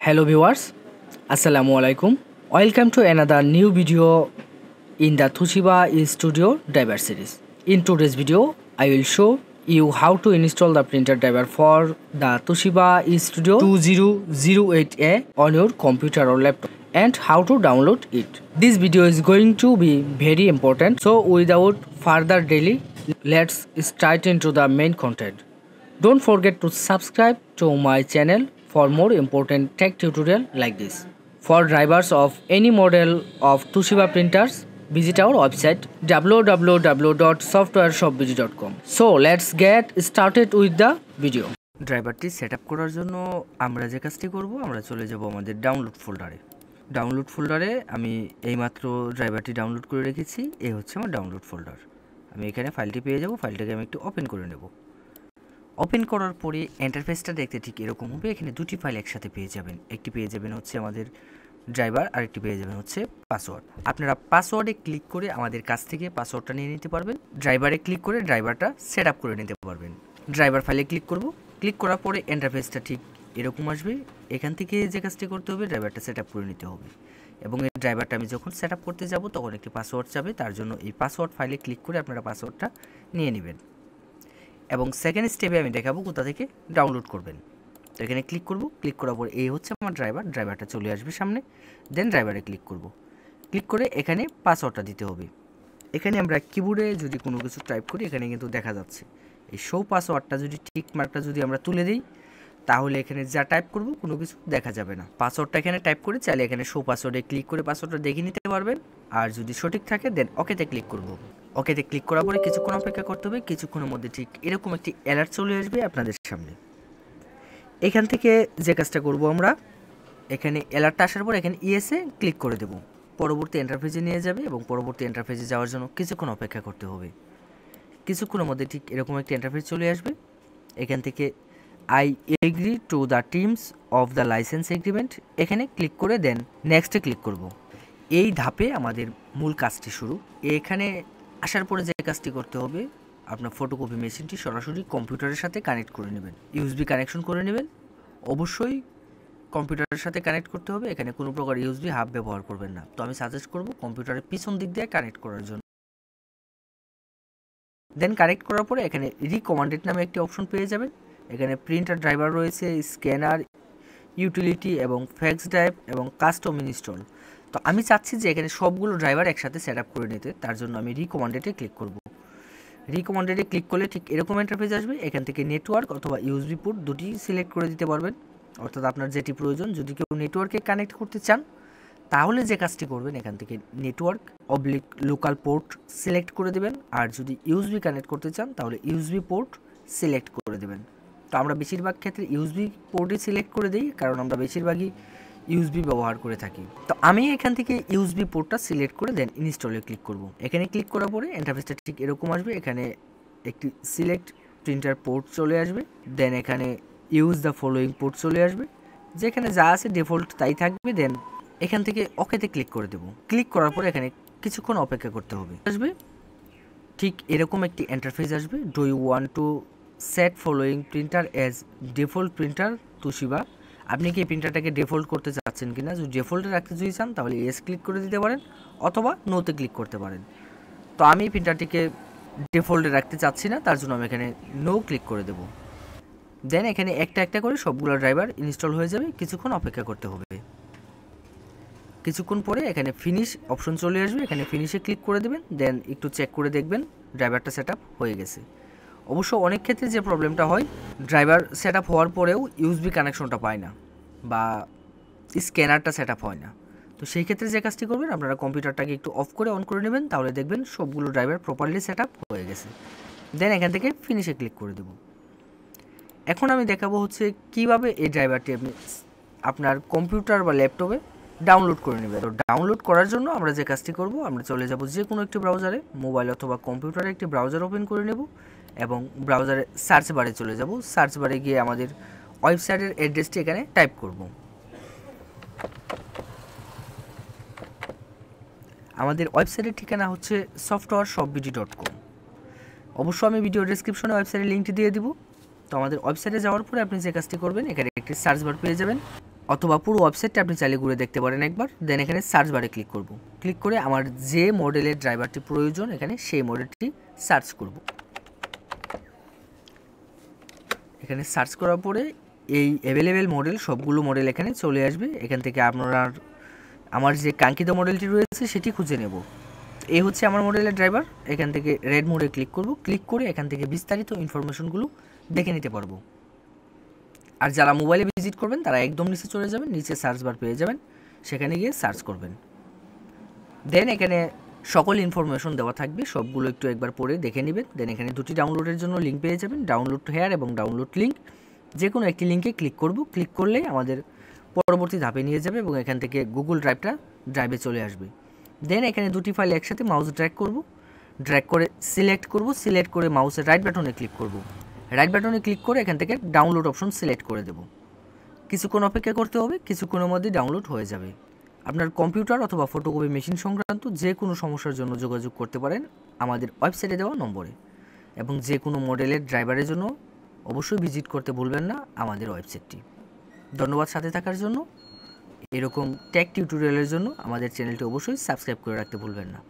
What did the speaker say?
Hello viewers, Assalamu alaikum. Welcome to another new video in the Toshiba Studio driver series. In today's video, I will show you how to install the printer driver for the Toshiba Studio 2008A on your computer or laptop and how to download it. This video is going to be very important. So without further delay, let's start into the main content. Don't forget to subscribe to my channel for more important tech tutorial like this. For drivers of any model of Toshiba printers, visit our website www.softwareshopbg.com. So let's get started with the video. ড্রাইভারটি setup করার জন্য আমরা যে কাজটি করব আমরা চলে যাব আমাদের ডাউনলোড ফোল্ডারে। ডাউনলোড ফোল্ডারে আমি এইমাত্র ড্রাইভারটি ডাউনলোড করে রেখেছি। এই হচ্ছে আমার ডাউনলোড ফোল্ডার। আমি এখানে ফাইলটি পেয়ে যাব। ফাইলটাকে আমি একটু ওপেন করে নেব। ওপেন করার পরে ইন্টারফেসটা দেখতে ঠিক এরকম হবে। এখানে দুটি ফাইল একসাথে পেয়ে যাবেন। একটি পেয়ে যাবেন হচ্ছে আমাদের ড্রাইভার, আরেকটি পেয়ে যাবেন হচ্ছে পাসওয়ার্ড। আপনারা পাসওয়ার্ডে ক্লিক করে আমাদের কাছ থেকে পাসওয়ার্ডটা নিয়ে নিতে পারবেন। ড্রাইভারে ক্লিক করে ড্রাইভারটা সেট আপ করে নিতে পারবেন। ড্রাইভার ফাইলে ক্লিক করব। ক্লিক করার পরে ইন্টারফেসটা ঠিক এরকম আসবে। এখান থেকে যে কাজটি করতে হবে ড্রাইভারটা সেট আপ করে নিতে হবে এবং এই ড্রাইভারটা আমি যখন সেট আপ করতে যাব তখন একটি পাসওয়ার্ড চাবে। তার জন্য এই পাসওয়ার্ড ফাইলে ক্লিক করে আপনারা পাসওয়ার্ডটা নিয়ে নেবেন এবং সেকেন্ড স্টেপে আমি দেখাবো কোথা থেকে ডাউনলোড করবেন। তো এখানে ক্লিক করব। ক্লিক করার পর এই হচ্ছে আমার ড্রাইভার। ড্রাইভারটা চলে আসবে সামনে। দেন ড্রাইভারে ক্লিক করব। ক্লিক করে এখানে পাসওয়ার্ডটা দিতে হবে। এখানে আমরা কিবোর্ডে যদি কোনো কিছু টাইপ করি এখানে কিন্তু দেখা যাচ্ছে এই শো পাসওয়ার্ডটা যদি টিক মার্কটা যদি আমরা তুলে দিই তাহলে এখানে যা টাইপ করব কোনো কিছু দেখা যাবে না। পাসওয়ার্ডটা এখানে টাইপ করে চাইলে এখানে শো পাসওয়ার্ডে ক্লিক করে পাসওয়ার্ডটা দেখে নিতে পারবেন। আর যদি সঠিক থাকে দেন ওকেতে ক্লিক করব। ওকেতে ক্লিক করার পরে কিছুক্ষণ অপেক্ষা করতে হবে। কিছুক্ষণের মধ্যে ঠিক এরকম একটি অ্যালার্ট চলে আসবে আপনাদের সামনে। এখান থেকে যে কাজটা করব আমরা এখানে অ্যালার্টটা আসার পর এখানে ইএসএ ক্লিক করে দেব। পরবর্তী ইন্টারফেসে নিয়ে যাবে এবং পরবর্তী ইন্টারফেসে যাওয়ার জন্য কিছুক্ষণ অপেক্ষা করতে হবে। কিছুক্ষণের মধ্যে ঠিক এরকম একটি ইন্টারফেস চলে আসবে। এখান থেকে I agree to the terms of the licence agreement এখানে ক্লিক করে দেন নেক্সটে ক্লিক করব। এই ধাপে আমাদের মূল কাজটি শুরু। এখানে আসার পরে যে কাজটি করতে হবে আপনার ফটোকপি মেশিনটি সরাসরি কম্পিউটারের সাথে কানেক্ট করে নেবেন। ইউএসবি কানেকশন করে নেবেন। অবশ্যই কম্পিউটারের সাথে কানেক্ট করতে হবে। এখানে কোনো প্রকার ইউএসবি হাব ব্যবহার করবেন না। তো আমি সাজেস্ট করব কম্পিউটারের পিছন দিক দিয়ে কানেক্ট করার জন্য। দেন কানেক্ট করার পরে এখানে রিকমান্ডেড নামে একটি অপশন পেয়ে যাবেন। এখানে প্রিন্টার ড্রাইভার রয়েছে, স্ক্যানার, ইউটিলিটি এবং ফ্যাক্স ড্রাইভ এবং কাস্টম ইনস্টল। তো আমি চাচ্ছি যে এখানে সবগুলো ড্রাইভার একসাথে সেট আপ করে নিতে। তার জন্য আমি রিকমান্ডেডে ক্লিক করব। রিকমান্ডেডে ক্লিক করলে ঠিক এরকম ইন্টারফেস আসবে। এখান থেকে নেটওয়ার্ক অথবা ইউএসবি পোর্ট দুটি সিলেক্ট করে দিতে পারবেন, অর্থাৎ আপনার যেটি প্রয়োজন। যদি কেউ নেটওয়ার্কে কানেক্ট করতে চান তাহলে যে কাজটি করবেন এখান থেকে network oblique local port select করে দেবেন। আর যদি ইউএসবি কানেক্ট করতে চান তাহলে ইউএসবি পোর্ট সিলেক্ট করে দেবেন। তো আমরা বেশিরভাগ ক্ষেত্রে ইউএসবি পোর্টই সিলেক্ট করে দিই, কারণ আমরা বেশিরভাগই ইউএসবি ব্যবহার করে থাকি। তো আমি এখান থেকে ইউএসবি পোর্টটা সিলেক্ট করে দেন ইনস্টলে ক্লিক করব। এখানে ক্লিক করার পরে ইন্টারফেসটা ঠিক এরকম আসবে। এখানে একটি সিলেক্ট প্রিন্টার পোর্ট চলে আসবে। দেন এখানে ইউজ দ্য ফলোয়িং পোর্ট চলে আসবে। যেখানে যা আছে ডিফল্ট তাই থাকবে। দেন এখান থেকে ওকেতে ক্লিক করে দেব। ক্লিক করার পরে এখানে কিছুক্ষণ অপেক্ষা করতে হবে। আসবে ঠিক এরকম একটি ইন্টারফেস আসবে। Do you want to set following printer as default printer Toshiba. আপনি কি এই প্রিন্টারটাকে ডিফল্ট করতে চাচ্ছেন কিনা? যদি ডিফল্টে রাখতে যদি চান তাহলে এস ক্লিক করে দিতে পারেন অথবা নোতে ক্লিক করতে পারেন। তো আমি প্রিন্টারটিকে ডিফল্টে রাখতে চাচ্ছি না, তার জন্য আমি এখানে নো ক্লিক করে দেব। দেন এখানে একটা একটা করে সবগুলো ড্রাইভার ইনস্টল হয়ে যাবে। কিছুক্ষণ অপেক্ষা করতে হবে। কিছুক্ষণ পরে এখানে ফিনিশ অপশন চলে আসবে। এখানে ফিনিশে ক্লিক করে দেবেন। দেন একটু চেক করে দেখবেন ড্রাইভারটা সেট আপ হয়ে গেছে। অবশ্য অনেক ক্ষেত্রে যে প্রবলেমটা হয় ড্রাইভার সেট আপ হওয়ার পরেও ইউএসবি কানেকশনটা পায় না বা স্ক্যানারটা সেট আপ হয় না। তো সেই ক্ষেত্রে যে কাজটি করবেন আপনারা কম্পিউটারটাকে একটু অফ করে অন করে নেবেন, তাহলে দেখবেন সবগুলো ড্রাইভার প্রপারলি সেট আপ হয়ে গেছে। দেন এখান থেকে ফিনিশে ক্লিক করে দেব। এখন আমি দেখাবো হচ্ছে কীভাবে এই ড্রাইভারটি আপনি আপনার কম্পিউটার বা ল্যাপটপে ডাউনলোড করে নেবেন। তো ডাউনলোড করার জন্য আমরা যে কাজটি করব আমরা চলে যাব যে কোনো একটি ব্রাউজারে, মোবাইল অথবা কম্পিউটারে একটি ব্রাউজার ওপেন করে নেব এবং ব্রাউজারে সার্চ বারে চলে যাব। সার্চ বারে গিয়ে আমাদের ওয়েবসাইটের অ্যাড্রেসটি এখানে টাইপ করব। আমাদের ওয়েবসাইটের ঠিকানা হচ্ছে softwareshopbg.com। অবশ্য আমি ভিডিও ডেসক্রিপশনে ওয়েবসাইটের লিঙ্কটি দিয়ে দিব। তো আমাদের ওয়েবসাইটে যাওয়ার পরে আপনি যে কাজটি করবেন এখানে একটি সার্চ বার পেয়ে যাবেন। অথবা পুরো ওয়েবসাইটটা আপনি চাইলে ঘুরে দেখতে পারেন একবার। দেন এখানে সার্চ বারে ক্লিক করব, ক্লিক করে আমার যে মডেলের ড্রাইভারটি প্রয়োজন এখানে সেই মডেলটি সার্চ করব। এখানে সার্চ করার পরে এই অ্যাভেলেবেল মডেল সবগুলো মডেল এখানে চলে আসবে। এখান থেকে আপনার আমার যে কাঙ্ক্ষিত মডেলটি রয়েছে সেটি খুঁজে নেব। এই হচ্ছে আমার মডেলের ড্রাইভার। এখান থেকে রেড মোডে ক্লিক করব, ক্লিক করে এখান থেকে বিস্তারিত ইনফরমেশনগুলো দেখে নিতে পারবো। আর যারা মোবাইলে ভিজিট করবেন তারা একদম নিচে চলে যাবেন, নিচে সার্চ বার পেয়ে যাবেন, সেখানে গিয়ে সার্চ করবেন। দেন এখানে সকল ইনফরমেশন দেওয়া থাকবে, সবগুলো একটু একবার পড়ে দেখে নেবেন। দেন এখানে দুটি ডাউনলোডের জন্য লিঙ্ক পেয়ে যাবেন, ডাউনলোড হেয়ার এবং ডাউনলোড লিঙ্ক। যে কোনো একটি লিঙ্কে ক্লিক করব, ক্লিক করলে আমাদের পরবর্তী ধাপে নিয়ে যাবে এবং এখান থেকে গুগল ড্রাইভে চলে আসবে। দেন এখানে দুটি ফাইল একসাথে মাউস ড্র্যাগ করব, ড্র্যাগ করে সিলেক্ট করব, সিলেক্ট করে মাউসের রাইট বাটনে ক্লিক করব। রাইট বাটনে ক্লিক করে এখান থেকে ডাউনলোড অপশন সিলেক্ট করে দেব। কিছুক্ষণ অপেক্ষা করতে হবে, কিছুক্ষণের মধ্যে ডাউনলোড হয়ে যাবে। আপনার কম্পিউটার অথবা ফটোকপি মেশিন সংক্রান্ত যে কোনো সমস্যার জন্য যোগাযোগ করতে পারেন আমাদের ওয়েবসাইটে দেওয়া নম্বরে, এবং যে কোনো মডেলের ড্রাইভারের জন্য অবশ্যই ভিজিট করতে ভুলবেন না আমাদের ওয়েবসাইটটি। ধন্যবাদ সাথে থাকার জন্য। এরকম টেক টিউটোরিয়ালের জন্য আমাদের চ্যানেলটি অবশ্যই সাবস্ক্রাইব করে রাখতে ভুলবেন না।